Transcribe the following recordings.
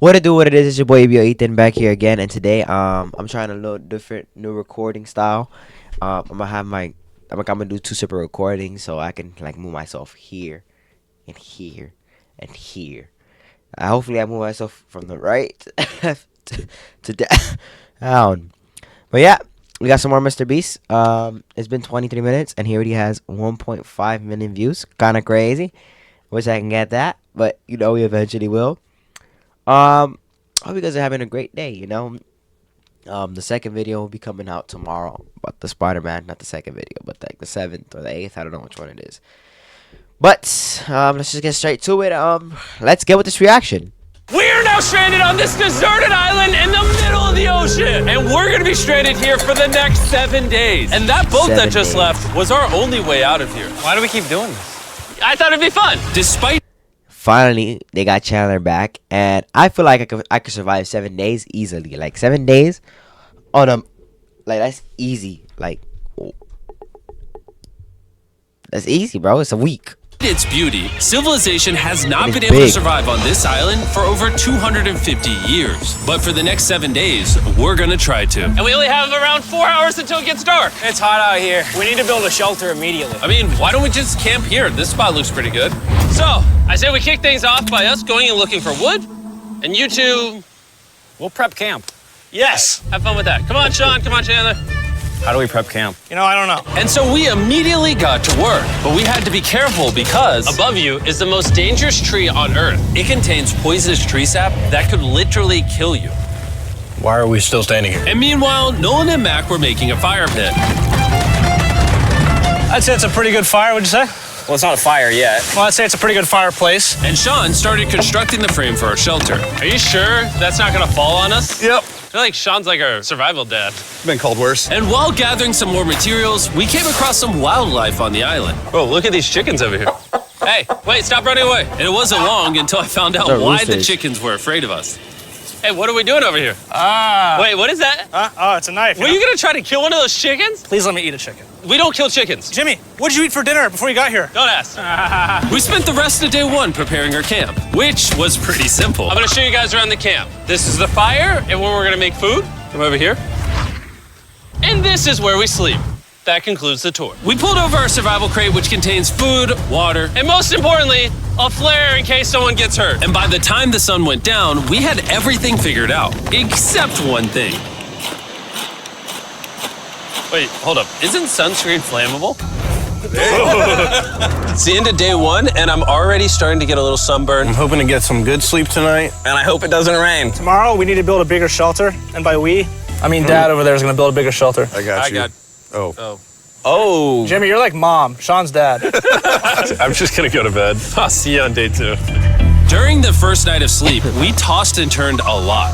What it do, what it is, it's your boy EBLEthan back here again, and today I'm trying a little different new recording style. I'm gonna do two separate recordings so I can like move myself here and here and here. Hopefully I move myself from the right to down. But yeah, we got some more MrBeast. It's been 23 minutes and he already has 1.5 million views. Kind of crazy. Wish I can get that, but you know we eventually will. Hope you guys are having a great day, you know. The second video will be coming out tomorrow about the Spider-Man, not the second video, but like the 7th or the 8th, I don't know which one it is. But let's just get straight to it. Let's get with this reaction. We're now stranded on this deserted island in the middle of the ocean, and we're gonna be stranded here for the next 7 days. And that boat that just left was our only way out of here. Why do we keep doing this? I thought it'd be fun. Despite Finally, they got Chandler back, and I feel like I could survive 7 days easily. Like 7 days on a, like that's easy. Like that's easy, bro. It's a week. its beauty, civilization has not been able to survive on this island for over 250 years. But for the next 7 days, we're gonna try to. And we only have around 4 hours until it gets dark. It's hot out here. We need to build a shelter immediately. I mean, why don't we just camp here? This spot looks pretty good. So, I say we kick things off by us going and looking for wood, and you two... We'll prep camp. Yes! Have fun with that. Come on, Sean. Come on, Chandler. How do we prep camp? You know, I don't know. And so we immediately got to work, but we had to be careful because above you is the most dangerous tree on Earth. It contains poisonous tree sap that could literally kill you. Why are we still standing here? And meanwhile, Nolan and Mac were making a fire pit. I'd say it's a pretty good fire, would you say? Well, it's not a fire yet. Well, I'd say it's a pretty good fireplace. And Sean started constructing the frame for our shelter. Are you sure that's not gonna fall on us? Yep. I feel like Sean's like our survival dad. Been called worse. And while gathering some more materials, we came across some wildlife on the island. Oh, look at these chickens over here. Hey, wait, stop running away. And it wasn't long until I found out why the chickens were afraid of us. Hey, what are we doing over here? Wait, what is that? Oh, it's a knife. Were you gonna try to kill one of those chickens? Please let me eat a chicken. We don't kill chickens. Jimmy, what did you eat for dinner before you got here? Don't ask. We spent the rest of day one preparing our camp, which was pretty simple. I'm gonna show you guys around the camp. This is the fire and where we're gonna make food. Come over here. And this is where we sleep. That concludes the tour. We pulled over our survival crate, which contains food, water, and most importantly, a flare in case someone gets hurt. And by the time the sun went down, we had everything figured out, except one thing. Wait, hold up. Isn't sunscreen flammable? It's the end of day one, and I'm already starting to get a little sunburn. I'm hoping to get some good sleep tonight, and I hope it doesn't rain. Tomorrow, we need to build a bigger shelter. And by we, I mean Dad over there is going to build a bigger shelter. I got you. Oh. Jimmy, you're like Mom. Sean's dad. I'm just gonna go to bed. I'll see you on day 2. During the first night of sleep, we tossed and turned a lot.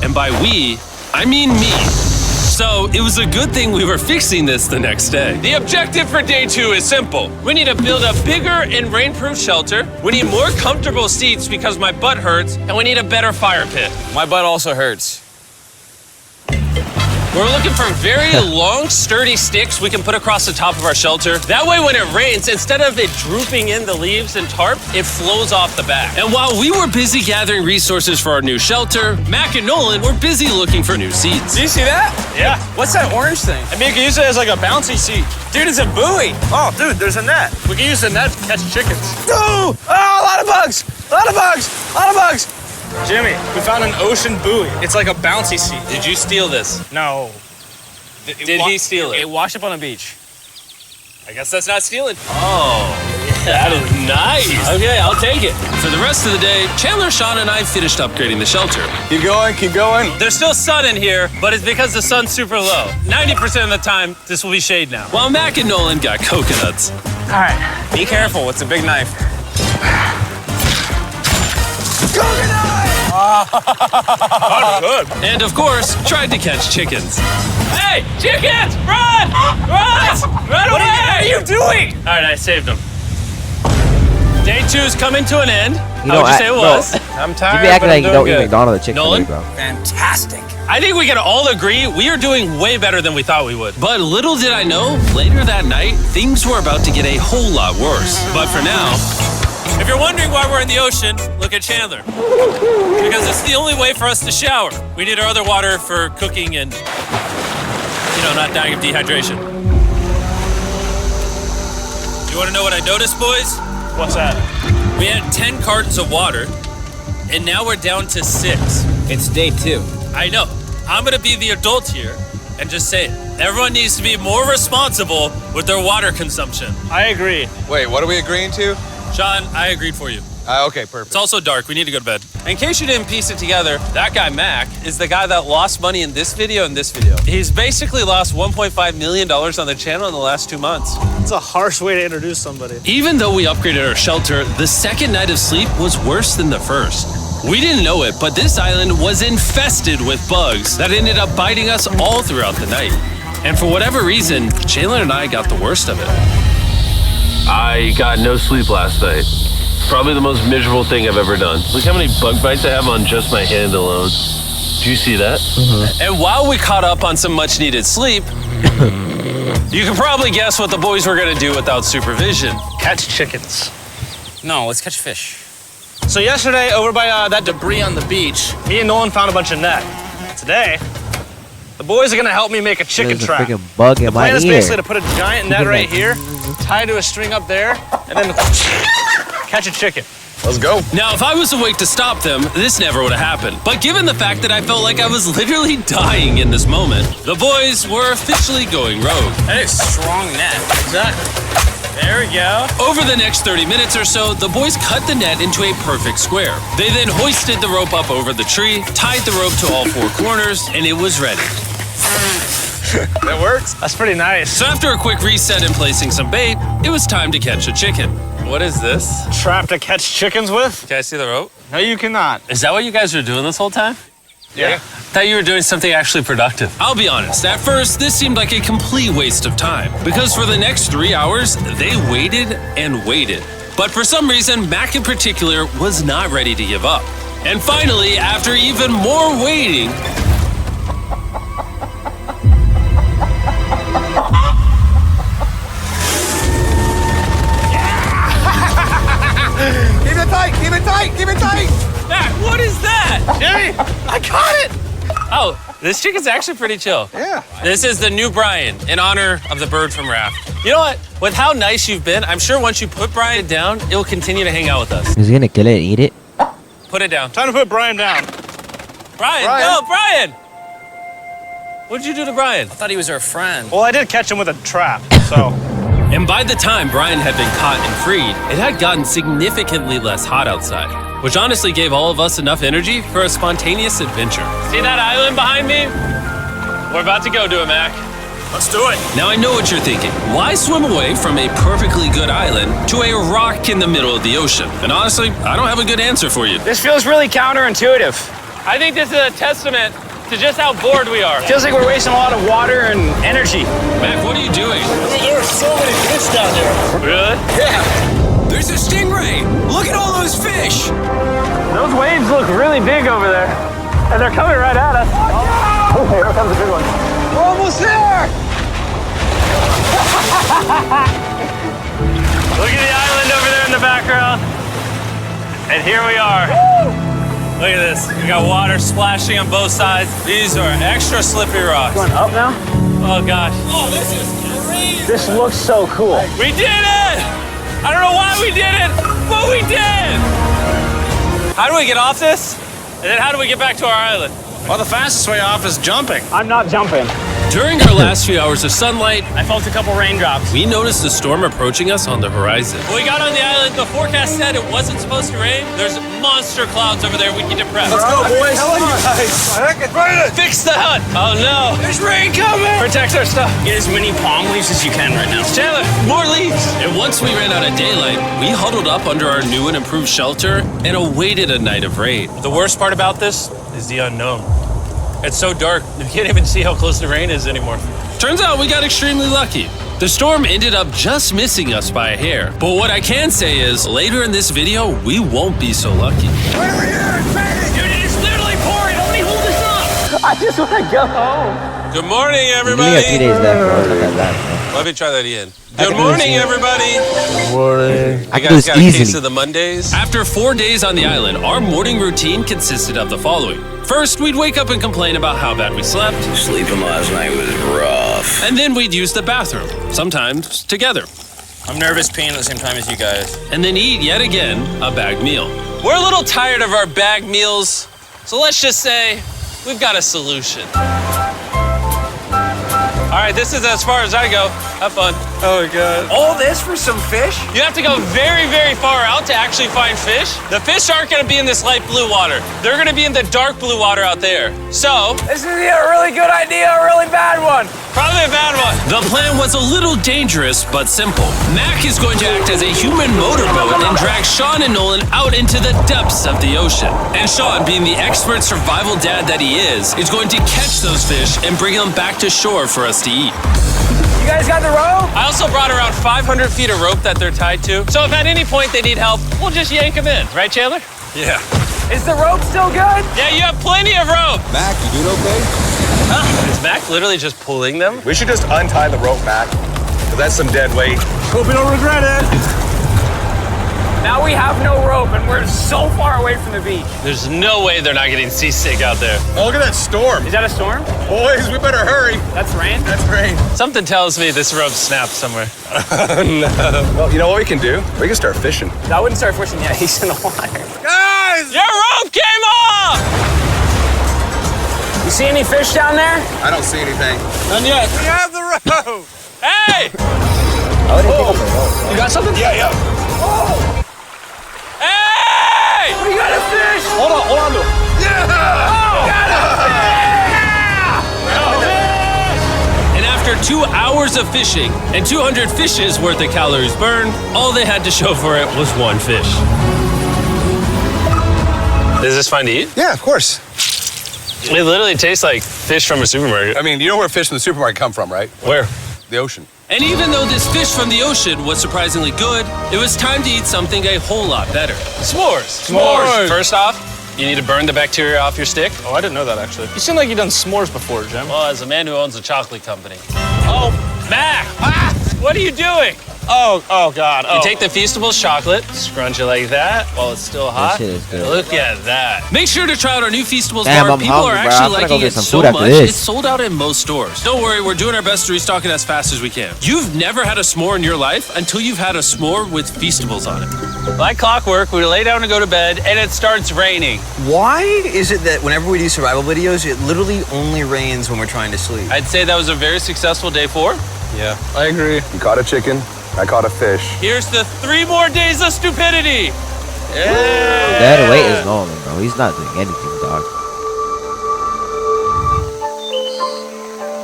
And by we, I mean me. So it was a good thing we were fixing this the next day. The objective for day 2 is simple. We need to build a bigger and rainproof shelter. We need more comfortable seats because my butt hurts, and we need a better fire pit. My butt also hurts. We're looking for very long, sturdy sticks we can put across the top of our shelter. That way when it rains, instead of it drooping in the leaves and tarp, it flows off the back. And while we were busy gathering resources for our new shelter, Mac and Nolan were busy looking for new seats. Do you see that? Yeah. What's that orange thing? I mean, you can use it as like a bouncy seat. Dude, it's a buoy. Oh, dude, there's a net. We can use the net to catch chickens. Oh, a lot of bugs. A lot of bugs. A lot of bugs. Jimmy, we found an ocean buoy. It's like a bouncy seat. Did you steal this? No. Did he steal it? It washed up on the beach. I guess that's not stealing. Oh, that is nice. Okay, I'll take it. For the rest of the day, Chandler, Sean, and I finished upgrading the shelter. Keep going, keep going. There's still sun in here, but it's because the sun's super low. 90% of the time, this will be shade now. While Mac and Nolan got coconuts. All right. Be careful, it's a big knife. Good. And of course, tried to catch chickens. Hey, chickens! Run! Run! Run away! What are you doing? All right, I saved them. Day 2's coming to an end. You How would you say it was? I'm You tired, be acting but like you I'm don't doing eat good. McDonald's chicken, Nolan? bro. Fantastic. I think we can all agree we are doing way better than we thought we would. But little did I know, later that night, things were about to get a whole lot worse. But for now... If If you're wondering why we're in the ocean, look at Chandler. Because it's the only way for us to shower. We need our other water for cooking and, not dying of dehydration. You want to know what I noticed, boys? What's that? We had 10 cartons of water, and now we're down to 6. It's day 2. I know. I'm going to be the adult here and just say it. Everyone needs to be more responsible with their water consumption. I agree. Wait, what are we agreeing to? Sean, I agreed for you. Okay, perfect. It's also dark. We need to go to bed. In case you didn't piece it together, that guy, Mac, is the guy that lost money in this video and this video. He's basically lost $1.5 million on the channel in the last 2 months. It's a harsh way to introduce somebody. Even though we upgraded our shelter, the second night of sleep was worse than the first. We didn't know it, but this island was infested with bugs that ended up biting us all throughout the night. And for whatever reason, Chandler and I got the worst of it. I got no sleep last night. Probably the most miserable thing I've ever done. Look how many bug bites I have on just my hand alone. Do you see that? Mm-hmm. And while we caught up on some much needed sleep, you can probably guess what the boys were gonna do without supervision. Catch chickens. No, let's catch fish. So yesterday, over by that debris on the beach, me and Nolan found a bunch of net. Today, the boys are gonna help me make a chicken There's trap. a freaking bug in The my plan is ear. basically to put a giant net right here, tie to a string up there, and then catch a chicken. Let's go. Now, if I was awake to stop them, this never would have happened. But given the fact that I felt like I was literally dying in this moment, the boys were officially going rogue. That is strong net. Exactly. There we go. Over the next 30 minutes or so, the boys cut the net into a perfect square. They then hoisted the rope up over the tree, tied the rope to all 4 corners, and it was ready. That works. That's pretty nice. So after a quick reset and placing some bait, it was time to catch a chicken. What is this? Trap to catch chickens with? Can I see the rope? No, you cannot. Is that what you guys were doing this whole time? Yeah. I thought you were doing something actually productive. I'll be honest, at first, this seemed like a complete waste of time. Because for the next 3 hours, they waited and waited. But for some reason, Mac in particular was not ready to give up. And finally, after even more waiting, Keep it tight, keep it tight, keep it tight. Mac, what is that? Jimmy, I caught it! Oh, this chicken's actually pretty chill. Yeah. This is the new Brian, in honor of the bird from Raft. You know what? With how nice you've been, I'm sure once you put Brian down, it will continue to hang out with us. He's gonna kill it and eat it. Put it down. Time to put Brian down. Brian, no, Brian! What'd you do to Brian? I thought he was our friend. Well, I did catch him with a trap, so. And by the time Brian had been caught and freed, it had gotten significantly less hot outside, which honestly gave all of us enough energy for a spontaneous adventure. See that island behind me? We're about to go to it, Mac. Let's do it. Now I know what you're thinking. Why swim away from a perfectly good island to a rock in the middle of the ocean? And honestly, I don't have a good answer for you. This feels really counterintuitive. I think this is a testament to just how bored we are. Feels like we're wasting a lot of water and energy. Mac, what are you doing? There are so many fish down there. Really? Yeah. There's a stingray. Look at all those fish. Those waves look really big over there. And they're coming right at us. Oh, here comes a big one. We're almost there. Look at the island over there in the background. And here we are. Look at this. We got water splashing on both sides. These are extra slippery rocks. Going up now? Oh gosh. Oh, this is crazy. This looks so cool. We did it! I don't know why we did it, but we did! How do we get off this? And then how do we get back to our island? Well, the fastest way off is jumping. I'm not jumping. During our last few hours of sunlight, I felt a couple raindrops. we noticed a storm approaching us on the horizon. When we got on the island, the forecast said it wasn't supposed to rain. There's monster clouds over there we need to press. Let's go, boys. Fix the hut! Oh no! There's rain coming. Protect our stuff. Get as many palm leaves as you can right now. Chandler, more leaves! And once we ran out of daylight, we huddled up under our new and improved shelter and awaited a night of rain. The worst part about this is the unknown. It's so dark, you can't even see how close the rain is anymore. Turns out we got extremely lucky. The storm ended up just missing us by a hair. But what I can say is, later in this video, we won't be so lucky. Dude, it is literally pouring. Nobody hold this up. I just want to go home. Good morning, We only everybody. got 3 days left, bro. It's not that bad, bro. Let me try that again. Good morning, everybody. Good morning. I You can do guys this got a case easily. of the Mondays? After 4 days on the island, our morning routine consisted of the following. First, we'd wake up and complain about how bad we slept. Sleeping last night was rough. And then we'd use the bathroom, sometimes together. I'm nervous peeing at the same time as you guys. And then eat, yet again, a bagged meal. We're a little tired of our bagged meals, so let's just say we've got a solution. All right, this is as far as I go. Have fun. Oh my God. All this for some fish? You have to go very, very far out to actually find fish. The fish aren't gonna be in this light blue water. They're gonna be in the dark blue water out there. So, This is either a really good idea or a really bad one. probably a bad one. The plan was a little dangerous, but simple. Mac is going to act as a human motorboat and drag Sean and Nolan out into the depths of the ocean. And Sean, being the expert survival dad that he is going to catch those fish and bring them back to shore for us to eat. You guys got the rope? I also brought around 500 feet of rope that they're tied to. So if at any point they need help, we'll just yank them in. Right, Chandler? Yeah. Is the rope still good? Yeah, you have plenty of rope. Mac, you doing okay? Is Mac literally just pulling them? We should just untie the rope, Mac. 'Cause that's some dead weight. Hope you don't regret it. Now we have no rope and we're so far away from the beach. There's no way they're not getting seasick out there. Oh, look at that storm. Is that a storm? Boys, we better hurry. That's rain? That's rain. Something tells me this rope snapped somewhere. Well, you know what we can do? We can start fishing. I wouldn't start fishing yet. He's in the water. Guys! Your rope came off! You see any fish down there? I don't see anything. None yet. We have the rope. Hey! You got something? Yeah. Hey! We got a fish! Hold on to it. And after 2 hours of fishing and 200 fishes worth of calories burned, all they had to show for it was one fish. Is this fine to eat? Yeah, of course. It literally tastes like fish from a supermarket. I mean, you know where fish from the supermarket come from, right? Where? The ocean. And even though this fish from the ocean was surprisingly good, it was time to eat something a whole lot better. S'mores. S'mores. First off, you need to burn the bacteria off your stick. Oh, I didn't know that actually. You seem like you've done s'mores before, Jim. Well, as a man who owns a chocolate company. Oh, Mac! Ah! What are you doing? Oh God. You take the Feastables chocolate, scrunch it like that while it's still hot. shit is good. Look at that. Make sure to try out our new Feastables Damn, bar. I'm People hungry, are bro. actually I'm gonna go liking get it some so food after much, this. it's sold out in most stores. Don't worry, we're doing our best to restock it as fast as we can. You've never had a s'more in your life until you've had a s'more with Feastables on it. Like clockwork, we lay down to go to bed, and it starts raining. Why is it that whenever we do survival videos, it literally only rains when we're trying to sleep? I'd say that was a very successful day 4. Yeah. I agree. You caught a chicken. I caught a fish. Here's the 3 more days of stupidity. That weight is Nolan, bro. He's not doing anything, dog.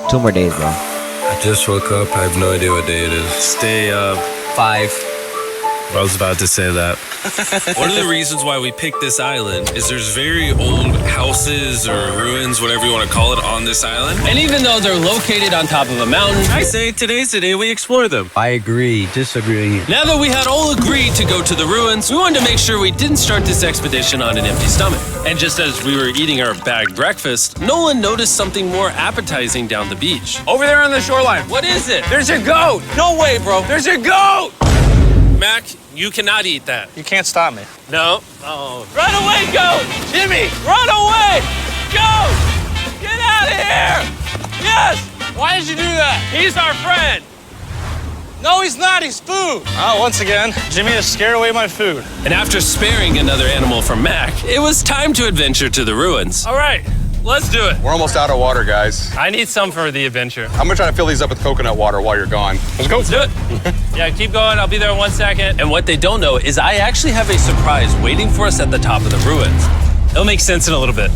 2 more days, bro. I just woke up. I have no idea what day it is. Stay up 5. I was about to say that. One of the reasons why we picked this island is there's very old houses or ruins, whatever you want to call it, on this island. And even though they're located on top of a mountain, I say today's the day we explore them. I agree. Disagree. Now that we had all agreed to go to the ruins, we wanted to make sure we didn't start this expedition on an empty stomach. And just as we were eating our bagged breakfast, Nolan noticed something more appetizing down the beach. Over there on the shoreline. What is it? There's a goat. No way, bro. There's a goat. Mac, you cannot eat that. You can't stop me. No. Oh. Run away, goat! Jimmy, run away! Goat! Get out of here! Yes! Why did you do that? He's our friend. No, he's not. He's food. Oh, once again, Jimmy has scared away my food. And after sparing another animal from Mac, it was time to adventure to the ruins. All right, let's do it. We're almost out of water, guys. I need some for the adventure. I'm gonna try to fill these up with coconut water while you're gone. Let's go. Let's do it. Yeah, keep going. I'll be there in 1 second. And what they don't know is I actually have a surprise waiting for us at the top of the ruins. It'll make sense in a little bit.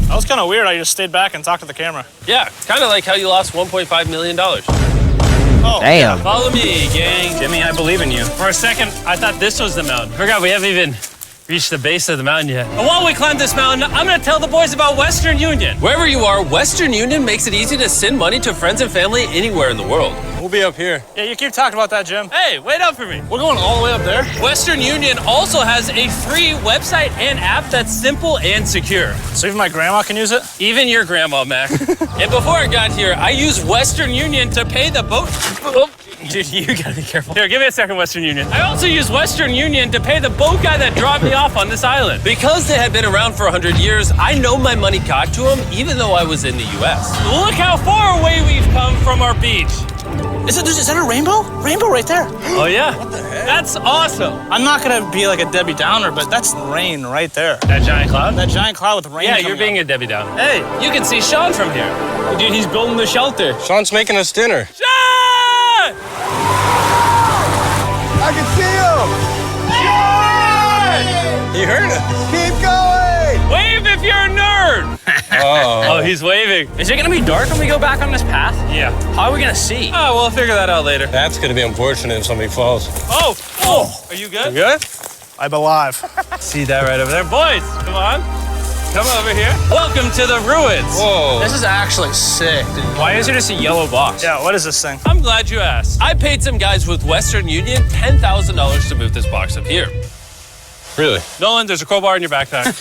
That was kind of weird. I just stayed back and talked to the camera. Yeah, kind of like how you lost $1.5 million. Oh, Damn. Follow me, gang. Jimmy, I believe in you. For a second, I thought this was the mountain. Forgot we haven't even reached the base of the mountain yet. And while we climb this mountain, I'm gonna tell the boys about Western Union. Wherever you are, Western Union makes it easy to send money to friends and family anywhere in the world. We'll be up here. Yeah, you keep talking about that, Jim. Hey, wait up for me. We're going all the way up there. Western Union also has a free website and app that's simple and secure. So even my grandma can use it? Even your grandma, Mac. And before I got here, I used Western Union to pay the boat. dude, you gotta be careful. Here, give me a second, Western Union. I also used Western Union to pay the boat guy that dropped me off on this island. Because they had been around for 100 years, I know my money got to them even though I was in the US. Look how far away we've come from our beach. Is that a rainbow? Rainbow right there. Oh yeah? What the heck? That's awesome. I'm not gonna be like a Debbie Downer, but that's rain right there. That giant cloud? That giant cloud with rain. Yeah, you're being a Debbie Downer. Hey, you can see Sean from here. Dude, he's building the shelter. Sean's making us dinner. Sean! I can see him! You heard it. Keep going! Wave if you're a nerd. Oh, he's waving. Is it gonna be dark when we go back on this path? Yeah. How are we gonna see? Oh, we'll figure that out later. That's gonna be unfortunate if somebody falls. Oh, are you good? You good? I'm alive. See that right over there? Boys, come on. Come over here. Welcome to the ruins. Whoa. This is actually sick, dude. Why is there just a yellow box? Yeah, what is this thing? I'm glad you asked. I paid some guys with Western Union $10,000 to move this box up here. Really? Nolan, there's a crowbar in your backpack.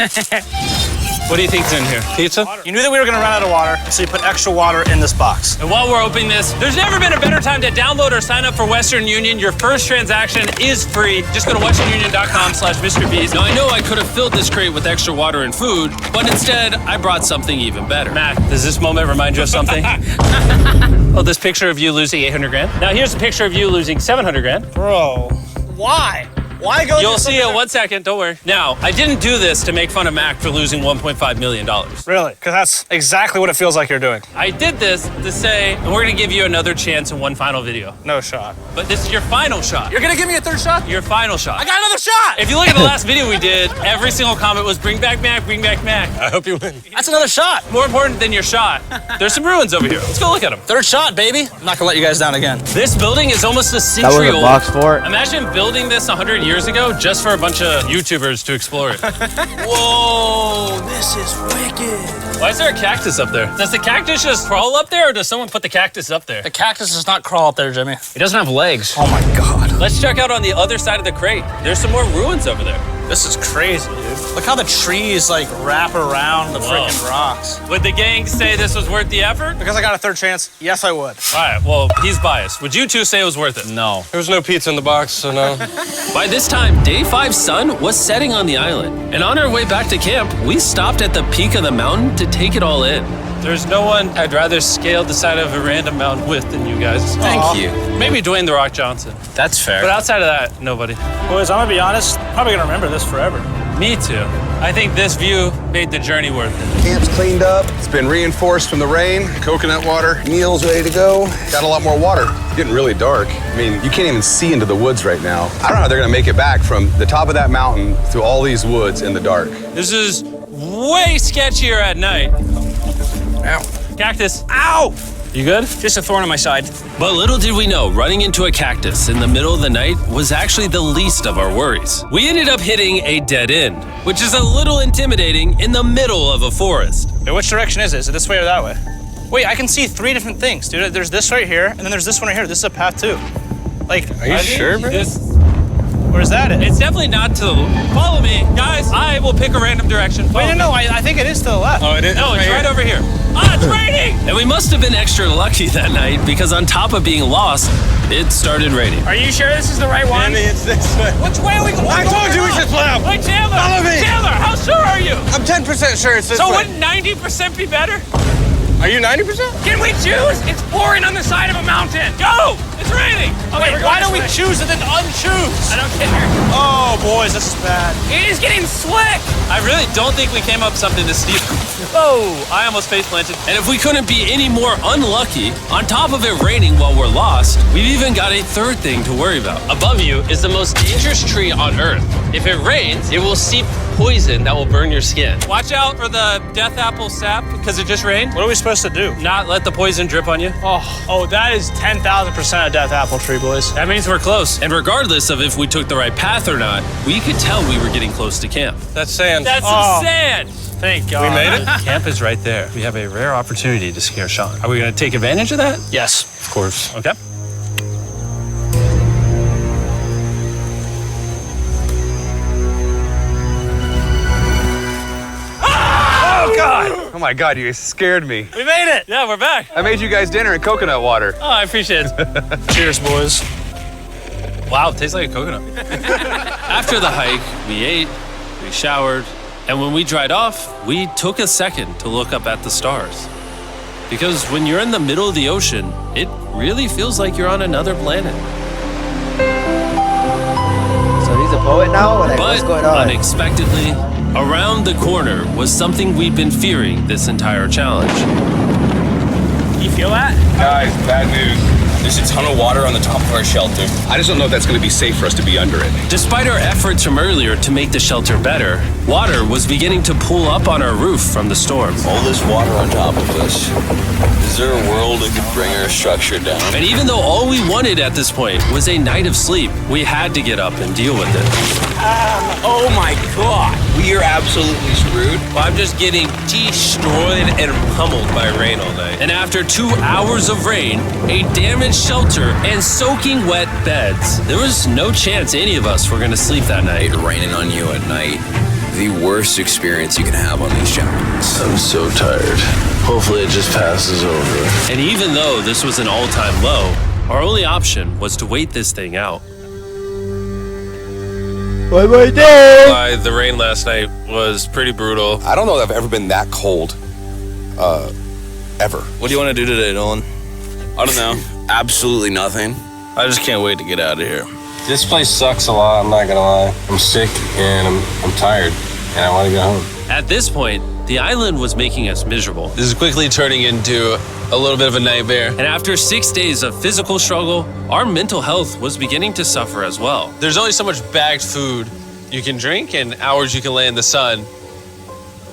What do you think's in here? Pizza? You knew that we were gonna run out of water, so you put extra water in this box. And while we're opening this, there's never been a better time to download or sign up for Western Union. Your first transaction is free. Just go to westernunion.com/MrBeast. Now, I know I could have filled this crate with extra water and food, but instead, I brought something even better. Matt, does this moment remind you of something? Oh, this picture of you losing 800 grand? Now, here's a picture of you losing 700 grand. Bro, why? Why go? You'll see it 1 second, don't worry. Now, I didn't do this to make fun of Mac for losing $1.5 million. Really? Because that's exactly what it feels like you're doing. I did this to say, and we're gonna give you another chance in one final video. No shot. But this is your final shot. You're gonna give me a third shot? Your final shot. I got another shot! If you look at the last video we did, every single comment was bring back Mac, bring back Mac. I hope you win. That's another shot. More important than your shot, there's some ruins over here. Let's go look at them. Third shot, baby. I'm not gonna let you guys down again. This building is almost a That century was a old. box for it. Imagine building this 100 years ago just for a bunch of YouTubers to explore it. Whoa, this is wicked. Why is there a cactus up there? Does the cactus just crawl up there, or does someone put the cactus up there? The cactus does not crawl up there, Jimmy. It doesn't have legs. Oh my God. Let's check out on the other side of the crate. There's some more ruins over there. This is crazy, dude. Look how the trees like wrap around the freaking rocks. Would the gang say this was worth the effort? Because I got a third chance, yes, I would. All right, well, he's biased. Would you two say it was worth it? No. There was no pizza in the box, so no. By this time, day 5's sun was setting on the island. And on our way back to camp, we stopped at the peak of the mountain to take it all in. There's no one I'd rather scale the side of a random mountain with than you guys. Thank you. Maybe Dwayne The Rock Johnson. That's fair. But outside of that, nobody. Boys, I'm gonna be honest, probably gonna remember this forever. Me too. I think this view made the journey worth it. Camp's cleaned up. It's been reinforced from the rain. Coconut water. Meal's ready to go. Got a lot more water. It's getting really dark. I mean, you can't even see into the woods right now. I don't know how they're gonna make it back from the top of that mountain through all these woods in the dark. This is way sketchier at night. Ow. Cactus. Ow! You good? Just a thorn on my side. But little did we know, running into a cactus in the middle of the night was actually the least of our worries. We ended up hitting a dead end, which is a little intimidating in the middle of a forest. Wait, which direction is it? Is it this way or that way? Wait, I can see 3 different things, dude. There's this right here, and then there's this one right here. This is a path too. Like, Are you sure, bro? where's that at? It's definitely not to the... Follow me, guys. I will pick a random direction. Wait, Follow no, me. I think it is to the left. Oh, it is? No, it's right over here. Ah, it's raining! And we must have been extra lucky that night because on top of being lost, it started raining. Are you sure this is the right one? It's this way. Which way are we going? I told you we should split up. Wait, Chandler! Follow me. Chandler, how sure are you? I'm 10% sure it's this So way. wouldn't 90% be better? Are you 90%? Can we choose? It's pouring on the side of a mountain. Go! It's raining! Okay, Wait, why don't we choose and then unchoose? I don't care. Oh, boys, this is bad. It is getting slick. I really don't think we came up with something to steal. Oh, I almost face planted. And if we couldn't be any more unlucky, on top of it raining while we're lost, we've even got a third thing to worry about. Above you is the most dangerous tree on Earth. If it rains, it will seep poison that will burn your skin. Watch out for the death apple sap because it just rained. What are we supposed to do? Not let the poison drip on you. Oh, that is 10,000% a death apple tree, boys. That means we're close. And regardless of if we took the right path or not, we could tell we were getting close to camp. That's sand. That's Oh. some sand. Thank God. We made it? Camp is right there. We have a rare opportunity to scare Sean. Are we going to take advantage of that? Yes. Of course. Okay. Oh, God! Oh my God, you guys scared me. We made it. Yeah, we're back. I made you guys dinner in coconut water. Oh, I appreciate it. Cheers, boys. Wow, it tastes like a coconut. After the hike, we ate, we showered, and when we dried off, we took a second to look up at the stars. Because when you're in the middle of the ocean, it really feels like you're on another planet. So he's a poet now? Or like, what's But going on? unexpectedly, around the corner was something we'd been fearing this entire challenge. You feel that? Guys, bad news. There's a ton of water on the top of our shelter. I just don't know if that's going to be safe for us to be under it. Despite our efforts from earlier to make the shelter better, water was beginning to pool up on our roof from the storm. All this water on top of us. Is there a world that could bring our structure down? And even though all we wanted at this point was a night of sleep, we had to get up and deal with it. Oh my God. We are absolutely screwed. Well, I'm just getting destroyed and pummeled by rain all night. And after 2 hours of rain, a damaged shelter, and soaking wet beds, there was no chance any of us were going to sleep that night. Raining on you at night. The worst experience you can have on these chapters. I'm so tired. Hopefully it just passes over. And even though this was an all-time low, our only option was to wait this thing out. One more day. The rain last night was pretty brutal. I don't know if I've ever been that cold. Ever. What do you want to do today, Nolan? I don't know. Absolutely nothing. I just can't wait to get out of here. This place sucks a lot, I'm not gonna lie. I'm sick and I'm tired and I want to go home. At this point, the island was making us miserable. This is quickly turning into a little bit of a nightmare. And after 6 days of physical struggle, our mental health was beginning to suffer as well. There's only so much bagged food you can drink and hours you can lay in the sun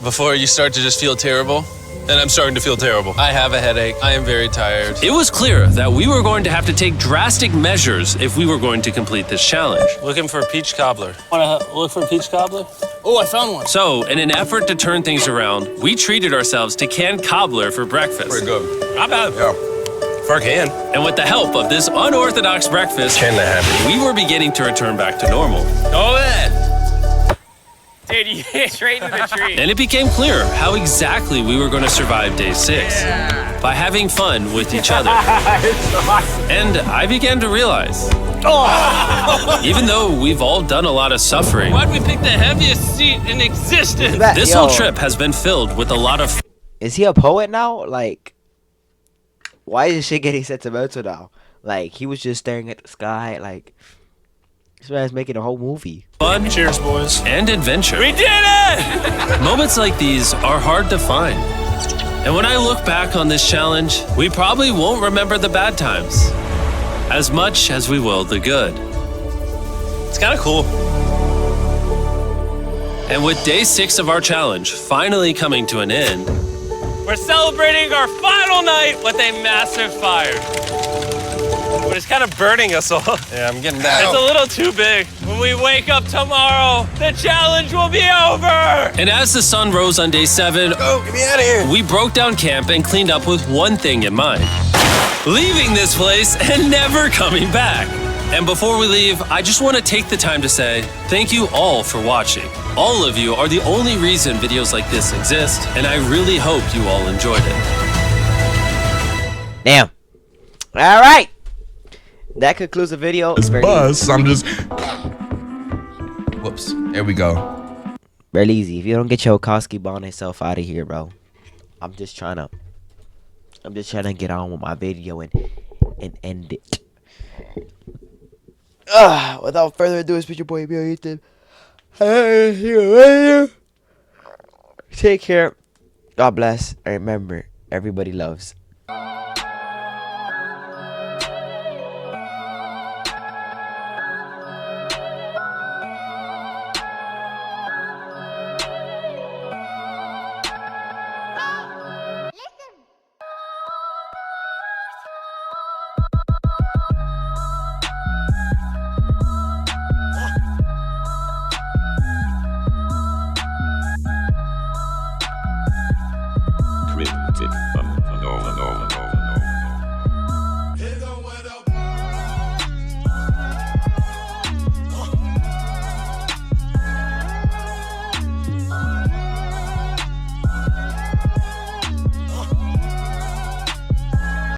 before you start to just feel terrible. And I'm starting to feel terrible. I have a headache. I am very tired. It was clear that we were going to have to take drastic measures if we were going to complete this challenge. Looking for a peach cobbler. Want to look for a peach cobbler? Oh, I found one. So, in an effort to turn things around, we treated ourselves to canned cobbler for breakfast. Pretty good. Not bad. Yeah. For a can. And with the help of this unorthodox breakfast, Can that happen? we were beginning to return back to normal. Go ahead. Dude, you hit straight into the tree. And it became clear how exactly we were going to survive day 6. By having fun with each other. And I began to realize, even though we've all done a lot of suffering, why'd we pick the heaviest seat in existence? This whole trip has been filled with a lot of... Is he a poet now? Like, why is this shit getting sentimental now? Like, he was just staring at the sky. Like, this man's making a whole movie. Fun, Cheers, boys. and adventure. We did it! Moments like these are hard to find. And when I look back on this challenge, we probably won't remember the bad times as much as we will the good. It's kind of cool. And with day 6 of our challenge finally coming to an end, We're celebrating our final night with a massive fire. But it's kind of burning us all. Yeah, I'm getting that. It's a little too big. When we wake up tomorrow, the challenge will be over. and as the sun rose on day 7, Oh, get me out of here. we broke down camp and cleaned up with one thing in mind: leaving this place and never coming back. And before we leave, I just want to take the time to say thank you all for watching. All of you are the only reason videos like this exist, and I really hope you all enjoyed it. Damn. All right. That concludes the video. It's buzz. I'm just. Whoops. There we go. Barely easy. If you don't get your Koski bonnet self out of here, bro, I'm just trying to get on with my video and end it. Without further ado, it's your boy EBLEthan. Hey, see you later. Take care. God bless. And remember, everybody loves